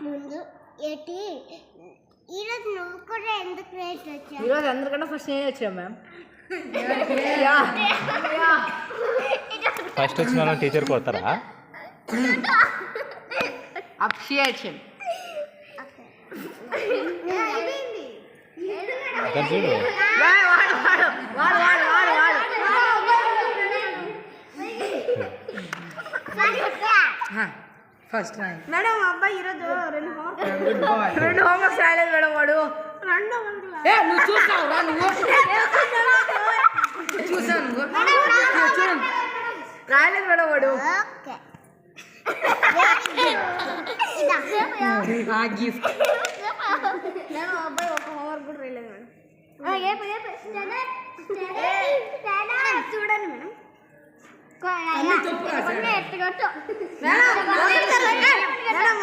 ముందు ఏంటి ఈరోజు నువ్వు కూడా ఎందుకు లేట్ వచ్చావు? ఈరోజు అందరికన్నా ఫస్ట్ నేనే వచ్చాను మ్యామ్. ఫస్ట్ వచ్చిన వాళ్ళని టీచర్ కొడతారా? అప్రిషియేషన్. అక్కడ చూడు. ఫస్ట్ ర్యాంక్ మేడం అబ్బాయి ఈరోజు రెండు హోంవర్క్స్ రాయలేదు మేడం వాడు. నువ్వు చూసావు రా, నువ్వు చూసావు, నువ్వు రాయలేదు మేడం వాడు. ఆ గిఫ్ట్ మేడం అబ్బాయి ఒక హోంవర్క్ కూడా రాయలేదు మేడం. చూడండి మేడం.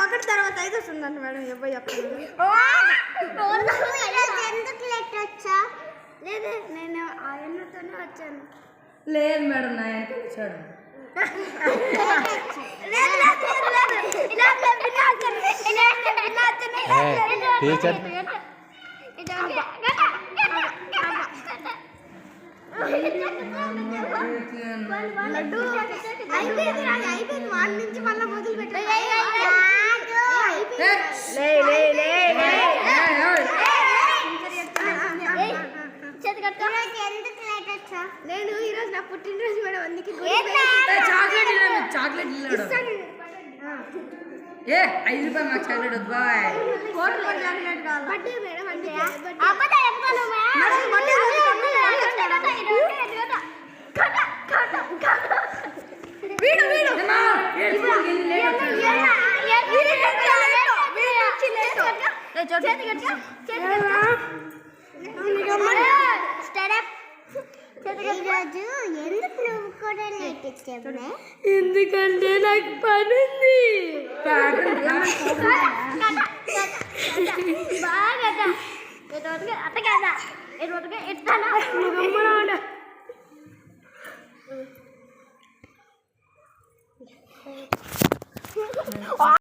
ఒకటి తర్వాత 5 వస్తుందంట మేడం. అబ్బాయి ఎందుకు లేట్ వచ్చా? లేదు నేను ఆయనతోనే వచ్చాను. లేదు మేడం, నా ఎంత వచ్చాడు. టీచర్ అయిపోయింది వాళ్ళ నుంచి మళ్ళీ మొదలు పెట్టారు. ఎందుకు లేట్ వచ్చా? నేను ఈరోజు నా పుట్టినరోజు మేడం, అందుకే చాక్లెట్ చాక్లెట్ ఏ 5 రూపాయలు మాకు చాక్లెట్ వద్దు బాయ్. బర్త్డే మేడం అంటే ఈరోజు ఎందుకు నువ్వు కూడా లేట్ వచ్చావు? ఎందుకంటే నాకు పని ఉంది. బాగా అట్ట కదా ఇట్లా